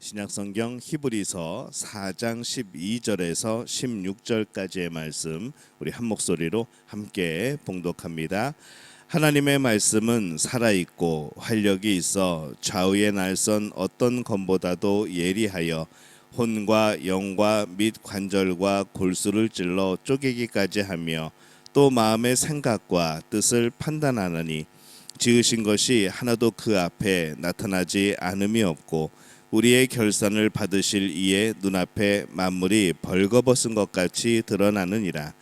신약성경 히브리서 4장 12절에서 16절까지의 말씀 우리 한 목소리로 함께 봉독합니다. 하나님의 말씀은 살아있고 활력이 있어 좌우의 날선 어떤 검보다도 예리하여 혼과 영과 및 관절과 골수를 찔러 쪼개기까지 하며 또 마음의 생각과 뜻을 판단하느니 지으신 것이 하나도 그 앞에 나타나지 않음이 없고 우리의 결산을 받으실 이의 눈앞에 만물이 벌거벗은 것 같이 드러나느니라.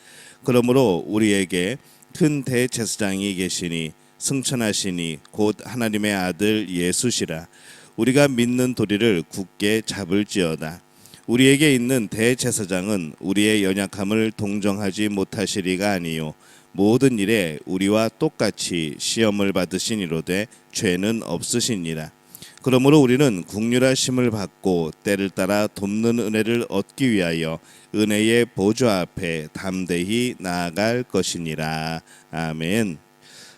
그러므로 우리에게 큰 대제사장이 계시니 승천하시니 곧 하나님의 아들 예수시라. 우리가 믿는 도리를 굳게 잡을지어다. 우리에게 있는 대제사장은 우리의 연약함을 동정하지 못하시리가 아니요 모든 일에 우리와 똑같이 시험을 받으시니로되 죄는 없으시니라. 그러므로 우리는 긍휼하심을 받고 때를 따라 돕는 은혜를 얻기 위하여 은혜의 보좌 앞에 담대히 나아갈 것이니라. 아멘.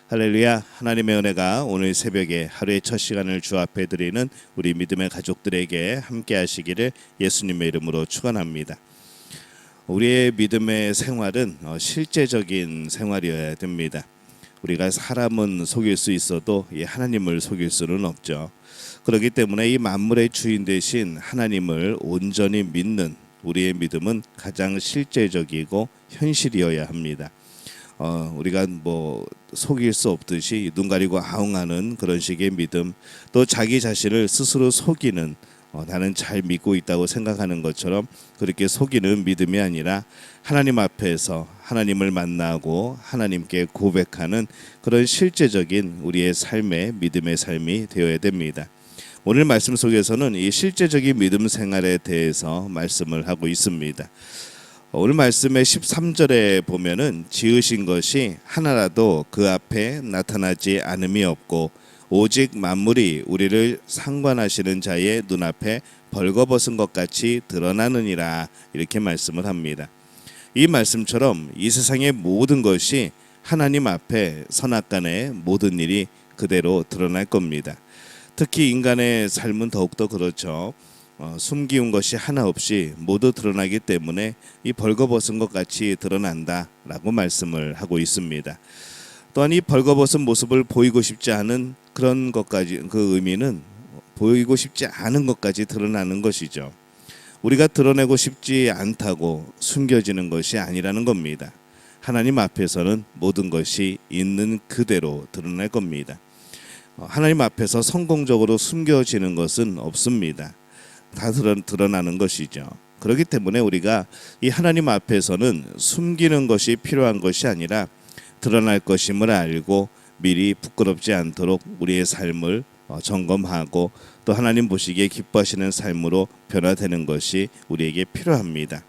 할렐루야. 하나님의 은혜가 오늘 새벽에 하루의 첫 시간을 주 앞에 드리는 우리 믿음의 가족들에게 함께 하시기를 예수님의 이름으로 축원합니다. 우리의 믿음의 생활은 실제적인 생활이어야 됩니다. 우리가 사람은 속일 수 있어도 하나님을 속일 수는 없죠. 그렇기 때문에 이 만물의 주인 되신 하나님을 온전히 믿는 우리의 믿음은 가장 실제적이고 현실이어야 합니다. 우리가 속일 수 없듯이 눈 가리고 아웅하는 그런 식의 믿음, 또 자기 자신을 스스로 속이는 나는 잘 믿고 있다고 생각하는 것처럼 그렇게 속이는 믿음이 아니라 하나님 앞에서 하나님을 만나고 하나님께 고백하는 그런 실제적인 우리의 삶의 믿음의 삶이 되어야 됩니다. 오늘 말씀 속에서는 이 실제적인 믿음 생활에 대해서 말씀을 하고 있습니다. 오늘 말씀의 13절에 보면은 지으신 것이 하나라도 그 앞에 나타나지 않음이 없고 오직 만물이 우리를 상관하시는 자의 눈앞에 벌거벗은 것 같이 드러나느니라, 이렇게 말씀을 합니다. 이 말씀처럼 이 세상의 모든 것이 하나님 앞에 선악간의 모든 일이 그대로 드러날 겁니다. 특히 인간의 삶은 더욱더 그렇죠. 숨기운 것이 하나 없이 모두 드러나기 때문에 이 벌거벗은 것 같이 드러난다라고 말씀을 하고 있습니다. 또한 이 벌거벗은 모습을 보이고 싶지 않은 그런 것까지, 그 의미는 보이고 싶지 않은 것까지 드러나는 것이죠. 우리가 드러내고 싶지 않다고 숨겨지는 것이 아니라는 겁니다. 하나님 앞에서는 모든 것이 있는 그대로 드러날 겁니다. 하나님 앞에서 성공적으로 숨겨지는 것은 없습니다. 다 드러나는 것이죠. 그렇기 때문에 우리가 이 하나님 앞에서는 숨기는 것이 필요한 것이 아니라 드러날 것임을 알고 미리 부끄럽지 않도록 우리의 삶을 점검하고 또 하나님 보시기에 기뻐하시는 삶으로 변화되는 것이 우리에게 필요합니다.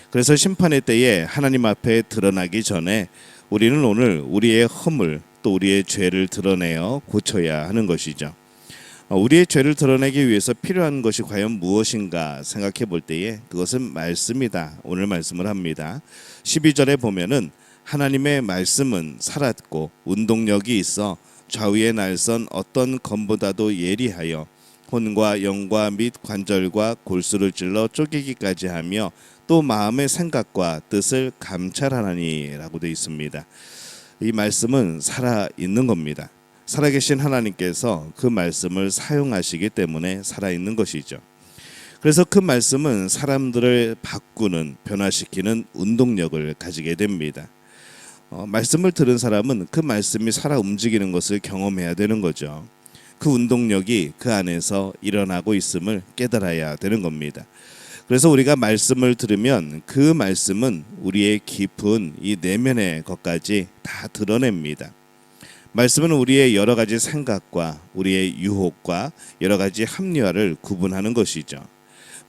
그래서 심판의 때에 하나님 앞에 드러나기 전에 우리는 오늘 우리의 허물 또 우리의 죄를 드러내어 고쳐야 하는 것이죠. 우리의 죄를 드러내기 위해서 필요한 것이 과연 무엇인가 생각해 볼 때에 그것은 말씀이다. 오늘 말씀을 합니다. 12절에 보면은 하나님의 말씀은 살았고 운동력이 있어 좌우의 날선 어떤 검보다도 예리하여 혼과 영과 및 관절과 골수를 찔러 쪼개기까지 하며 또 마음의 생각과 뜻을 감찰하나니 라고 되어 있습니다. 이 말씀은 살아있는 겁니다. 살아계신 하나님께서 그 말씀을 사용하시기 때문에 살아있는 것이죠. 그래서 그 말씀은 사람들을 바꾸는, 변화시키는 운동력을 가지게 됩니다. 말씀을 들은 사람은 그 말씀이 살아 움직이는 것을 경험해야 되는 거죠. 그 운동력이 그 안에서 일어나고 있음을 깨달아야 되는 겁니다. 그래서 우리가 말씀을 들으면 그 말씀은 우리의 깊은 이 내면의 것까지 다 드러냅니다. 말씀은 우리의 여러 가지 생각과 우리의 유혹과 여러 가지 합리화를 구분하는 것이죠.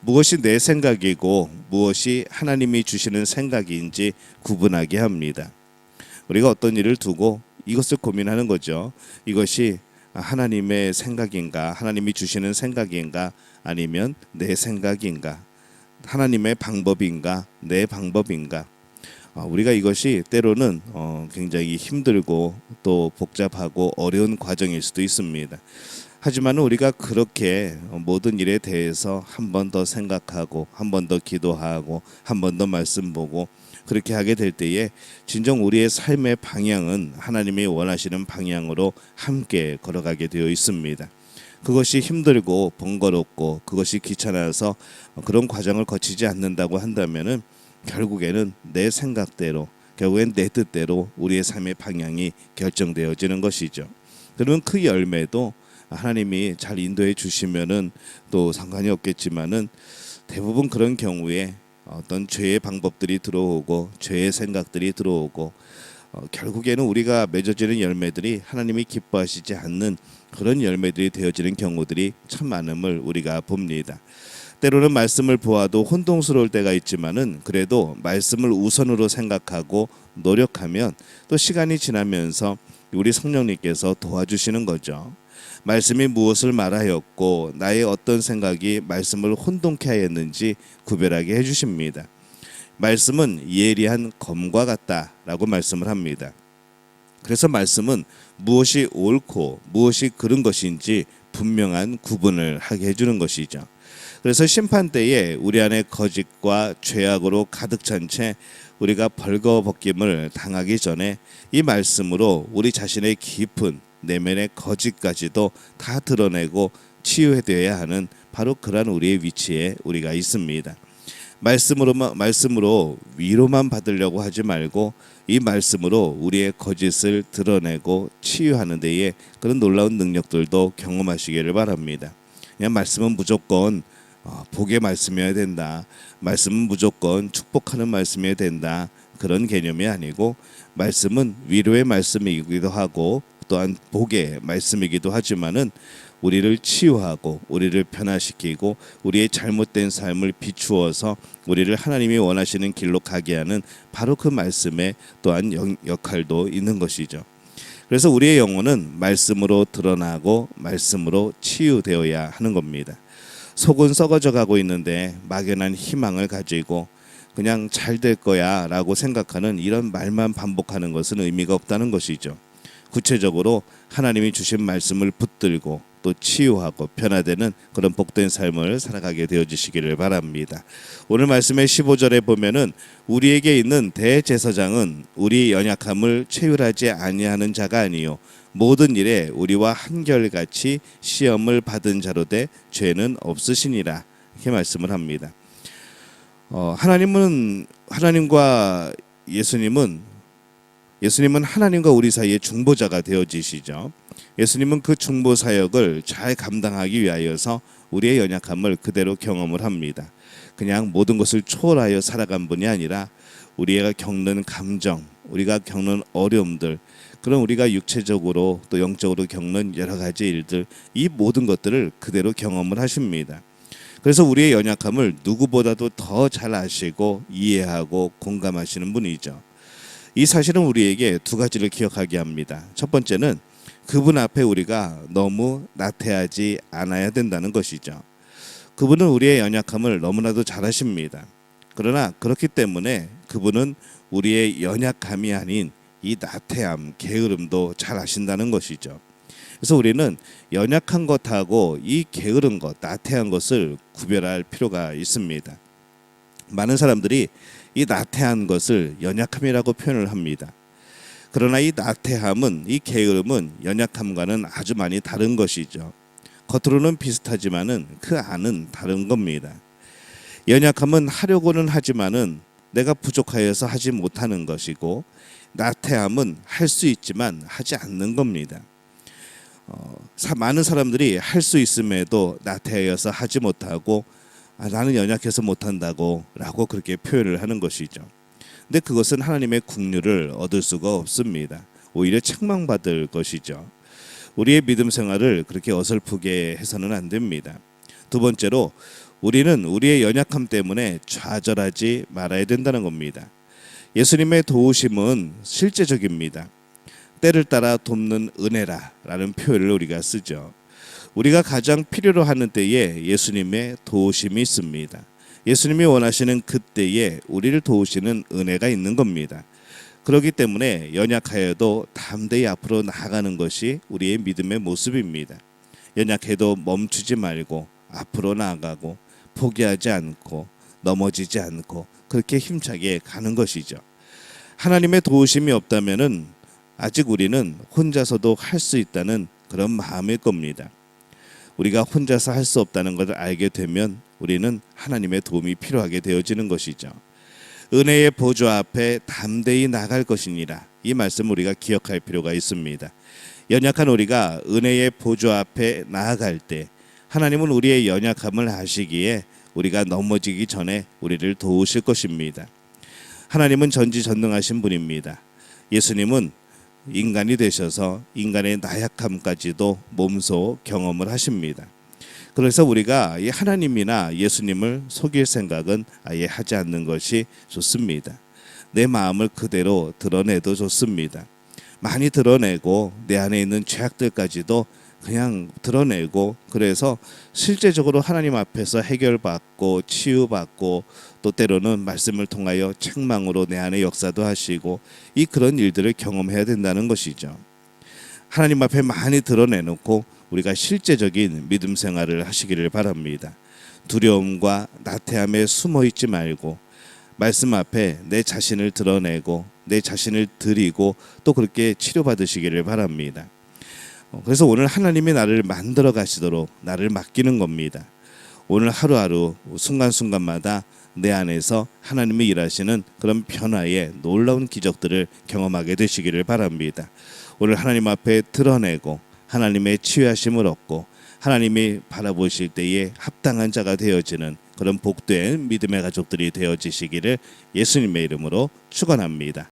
무엇이 내 생각이고 무엇이 하나님이 주시는 생각인지 구분하게 합니다. 우리가 어떤 일을 두고 이것을 고민하는 거죠. 이것이 하나님의 생각인가, 하나님이 주시는 생각인가, 아니면 내 생각인가, 하나님의 방법인가, 내 방법인가. 우리가 이것이 때로는 굉장히 힘들고 또 복잡하고 어려운 과정일 수도 있습니다. 하지만 우리가 그렇게 모든 일에 대해서 한 번 더 생각하고 한 번 더 기도하고 한 번 더 말씀 보고 그렇게 하게 될 때에 진정 우리의 삶의 방향은 하나님이 원하시는 방향으로 함께 걸어가게 되어 있습니다. 그것이 힘들고 번거롭고 그것이 귀찮아서 그런 과정을 거치지 않는다고 한다면은 결국에는 내 생각대로 결국엔 내 뜻대로 우리의 삶의 방향이 결정되어지는 것이죠. 그러면 그 열매도 하나님이 잘 인도해 주시면은 또 상관이 없겠지만은 대부분 그런 경우에 어떤 죄의 방법들이 들어오고 죄의 생각들이 들어오고 결국에는 우리가 맺어지는 열매들이 하나님이 기뻐하시지 않는 그런 열매들이 되어지는 경우들이 참 많음을 우리가 봅니다. 때로는 말씀을 보아도 혼동스러울 때가 있지만은 그래도 말씀을 우선으로 생각하고 노력하면 또 시간이 지나면서 우리 성령님께서 도와주시는 거죠. 말씀이 무엇을 말하였고 나의 어떤 생각이 말씀을 혼동케 하였는지 구별하게 해주십니다. 말씀은 예리한 검과 같다라고 말씀을 합니다. 그래서 말씀은 무엇이 옳고 무엇이 그른 것인지 분명한 구분을 하게 해주는 것이죠. 그래서 심판 때에 우리 안에 거짓과 죄악으로 가득 찬 채 우리가 벌거벗김을 당하기 전에 이 말씀으로 우리 자신의 깊은 내면의 거짓까지도 다 드러내고 치유해야 하는 바로 그러한 우리의 위치에 우리가 있습니다. 말씀으로 위로만 받으려고 하지 말고 이 말씀으로 우리의 거짓을 드러내고 치유하는 데에 그런 놀라운 능력들도 경험하시기를 바랍니다. 그냥 말씀은 무조건 복의 말씀이어야 된다. 말씀은 무조건 축복하는 말씀이어야 된다. 그런 개념이 아니고 말씀은 위로의 말씀이기도 하고 또한 복의 말씀이기도 하지만은 우리를 치유하고 우리를 변화시키고 우리의 잘못된 삶을 비추어서 우리를 하나님이 원하시는 길로 가게 하는 바로 그 말씀에 또한 역할도 있는 것이죠. 그래서 우리의 영혼은 말씀으로 드러나고 말씀으로 치유되어야 하는 겁니다. 속은 썩어져 가고 있는데 막연한 희망을 가지고 그냥 잘 될 거야 라고 생각하는 이런 말만 반복하는 것은 의미가 없다는 것이죠. 구체적으로 하나님이 주신 말씀을 붙들고 또 치유하고 변화되는 그런 복된 삶을 살아가게 되어지시기를 바랍니다. 오늘 말씀의 15절에 보면은 우리에게 있는 대제사장은 우리 연약함을 체휼하지 아니하는 자가 아니요 모든 일에 우리와 한결같이 시험을 받은 자로 돼 죄는 없으시니라 이렇게 말씀을 합니다. 하나님과 예수님은 하나님과 우리 사이의 중보자가 되어지시죠. 예수님은 그 중보 사역을 잘 감당하기 위하여서 우리의 연약함을 그대로 경험을 합니다. 그냥 모든 것을 초월하여 살아간 분이 아니라 우리가 겪는 감정, 우리가 겪는 어려움들, 그런 우리가 육체적으로 또 영적으로 겪는 여러 가지 일들, 이 모든 것들을 그대로 경험을 하십니다. 그래서 우리의 연약함을 누구보다도 더 잘 아시고 이해하고 공감하시는 분이죠. 이 사실은 우리에게 두 가지를 기억하게 합니다. 첫 번째는 그분 앞에 우리가 너무 나태하지 않아야 된다는 것이죠. 그분은 우리의 연약함을 너무나도 잘 아십니다. 그러나 그렇기 때문에 그분은 우리의 연약함이 아닌 이 나태함, 게으름도 잘 아신다는 것이죠. 그래서 우리는 연약한 것하고 이 게으른 것, 나태한 것을 구별할 필요가 있습니다. 많은 사람들이 이 나태한 것을 연약함이라고 표현을 합니다. 그러나 이 나태함은, 이 게으름은 연약함과는 아주 많이 다른 것이죠. 겉으로는 비슷하지만은 그 안은 다른 겁니다. 연약함은 하려고는 하지만은 내가 부족하여서 하지 못하는 것이고, 나태함은 할 수 있지만 하지 않는 겁니다. 많은 사람들이 할 수 있음에도 나태하여서 하지 못하고 나는 연약해서 못한다고 라고 그렇게 표현을 하는 것이죠. 근데 그것은 하나님의 긍휼을 얻을 수가 없습니다. 오히려 책망받을 것이죠. 우리의 믿음 생활을 그렇게 어설프게 해서는 안 됩니다. 두 번째로 우리는 우리의 연약함 때문에 좌절하지 말아야 된다는 겁니다. 예수님의 도우심은 실제적입니다. 때를 따라 돕는 은혜라 라는 표현을 우리가 쓰죠. 우리가 가장 필요로 하는 때에 예수님의 도우심이 있습니다. 예수님이 원하시는 그때에 우리를 도우시는 은혜가 있는 겁니다. 그렇기 때문에 연약하여도 담대히 앞으로 나아가는 것이 우리의 믿음의 모습입니다. 연약해도 멈추지 말고 앞으로 나아가고 포기하지 않고 넘어지지 않고 그렇게 힘차게 가는 것이죠. 하나님의 도우심이 없다면은 아직 우리는 혼자서도 할 수 있다는 그런 마음일 겁니다. 우리가 혼자서 할 수 없다는 것을 알게 되면 우리는 하나님의 도움이 필요하게 되어지는 것이죠. 은혜의 보좌 앞에 담대히 나갈 것이니라. 이 말씀 우리가 기억할 필요가 있습니다. 연약한 우리가 은혜의 보좌 앞에 나아갈 때 하나님은 우리의 연약함을 아시기에 우리가 넘어지기 전에 우리를 도우실 것입니다. 하나님은 전지전능하신 분입니다. 예수님은 인간이 되셔서 인간의 나약함까지도 몸소 경험을 하십니다. 그래서 우리가 이 하나님이나 예수님을 속일 생각은 아예 하지 않는 것이 좋습니다. 내 마음을 그대로 드러내도 좋습니다. 많이 드러내고 내 안에 있는 죄악들까지도 그냥 드러내고, 그래서 실제적으로 하나님 앞에서 해결받고 치유받고 또 때로는 말씀을 통하여 책망으로 내 안에 역사도 하시고 이 그런 일들을 경험해야 된다는 것이죠. 하나님 앞에 많이 드러내놓고 우리가 실제적인 믿음 생활을 하시기를 바랍니다. 두려움과 나태함에 숨어 있지 말고 말씀 앞에 내 자신을 드러내고 내 자신을 드리고 또 그렇게 치료받으시기를 바랍니다. 그래서 오늘 하나님이 나를 만들어 가시도록 나를 맡기는 겁니다. 오늘 하루하루 순간순간마다 내 안에서 하나님이 일하시는 그런 변화의 놀라운 기적들을 경험하게 되시기를 바랍니다. 오늘 하나님 앞에 드러내고 하나님의 치유하심을 얻고 하나님이 바라보실 때에 합당한 자가 되어지는 그런 복된 믿음의 가족들이 되어지시기를 예수님의 이름으로 축원합니다.